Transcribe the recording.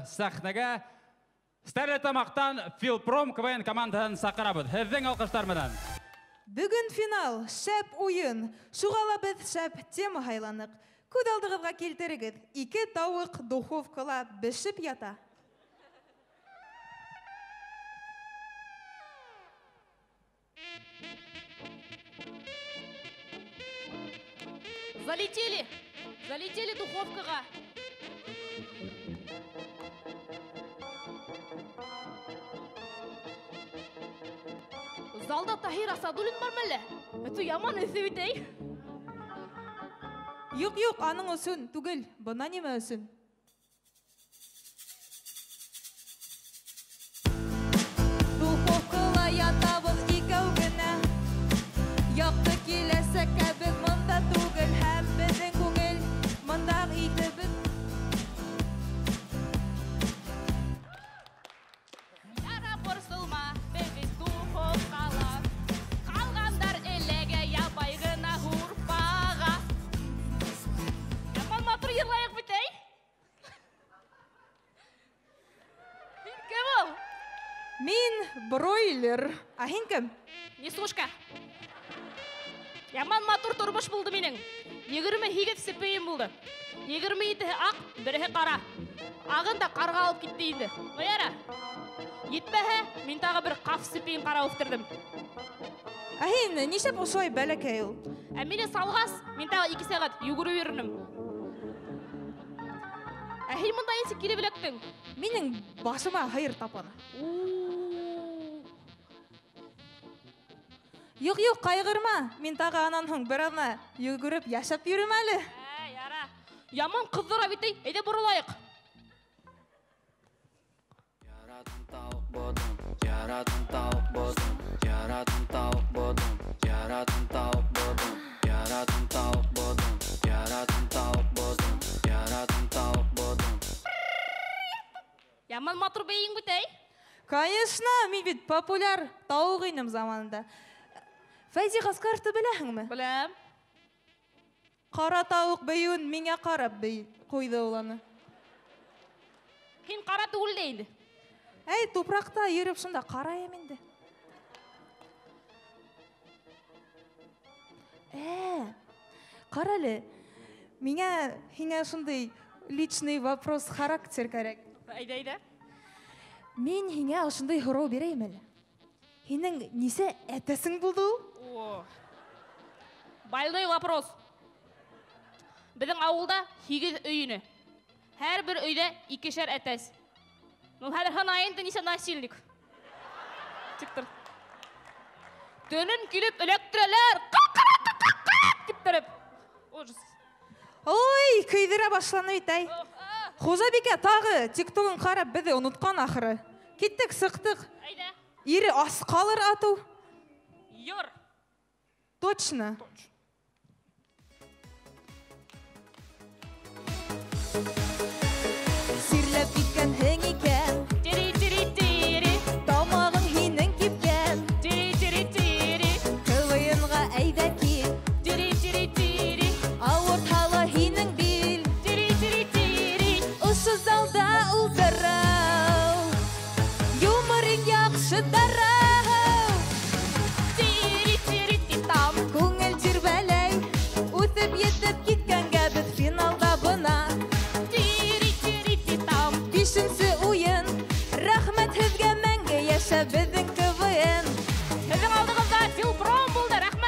Сахнага Старлетамақтан Филпром КВН командасын сақырабыз. Һеҙҙең алҡыштар менән. Бүгін финал, шәп ойын. Шуғала беҙ шәп тема һайланыҡ. Күҙ алдығыҙға килтерегеҙ. 2 тауыҡ духовкала бешеп ята. Залетели духовкаға. Залда Тахир Асадулин бар мәлі? Өті яман өсі бітей. Юк, аның өсін түгел. Бына неме өсін? Духовкала ятабыз икәү генә. Яҡты киләсә кәбез мында түгел. Һәм беҙҙең күңел мындағ итебеҙ. Яра борсылма, бебес духовкала. Қалғандар эләгә ябай ғына һурпаға. Яман матур йырлайыҡ битәй. Һин кем ул? Мин бройлер. А һин кем? Несушка. Яман матур турбаш булды минең. 28 сепейем булды. 27-һе ак, 1-һе ҡара. Ағын да ҡарға алып китте инде. Ҡояра. Етмәһә, мин тағы бер ҡаф сепейем ҡара үҫтерҙем. Ә һин нисәп ошолай бәләкәй ул? Ә мине салғас, мин тағы 2 сәғәт йүгереп йөрөнөм. Ә һин мында нисек килеп эләктең? Минең башыма һыйыр тапаны. Юк, ҡайғырма. Мин тағы анан һуң бер аҙна йүгереп йәшәп йөрөм әле. Яра. Яман ҡыҙҙыра битей. Әйҙә боролайыҡ. Яратым тауыҡ бодом, яратым тауык бодом, яратым тауык бодом, яратым тауык бодом, яратым тауык бодом, яратым тауык бодом, яратым тауык бодом. Яман матур бейең битей. Конечно, мин бит популяр тауыҡ инем заманында. Фәйзи Ғаскаровты беләһеңме? Беләм. Ҡара тауыҡ бейеүен миңә ҡарап ҡуйҙы ул аны. Һин ҡара түгел дә инде. Әй, тупраҡта йөрөп шунда ҡарайым инде. Ҡарале, миңә һиңә шундай личный вопрос, характер кәрәк. Әйҙә. Мин һиңә ошондай һорау бирәйем әле. Һинең нисә әтәсең булды ул? Больной вопрос. Беҙҙең ауылда 8 өйөнө. Һәр бер өйҙә 2-шәр әтәс. Хәҙер һанайынды нисә насильник. Тиктер. Төнөн килеп эләктерәләр. Типтереп. Ужас. Ой, көйҙөрә башланы бит, әй. Хужабикә тағы тиктогын ҡарап беҙҙе онотҡан ахыры. Киттек, сыҡтык. Әйҙә. Ире ас ҡалыр атыу. Йор. Точно. Сирләп киткәнһең икән. Тири-тири-тири. Тамағың һинең кипкән. Тири-тири-тири. КВН-ға әйҙә кил. Тири-тири-тири. Ауыртһа һинең бил. Тири-тири-тири. Ошо залда ултырау. Юморың яҡшы дарау. Тири-тири-титам. Күңел тирбәләй. Үтеп етеп киткәнгә беҙ финалда бына. Тири-тири-титам. 5-нсе уйын. Рәхмәт һеҙгә мәңге йәшә беҙҙең КВН. Һеҙҙең алдығыҙҙа Филпром булды. Рәхмәт.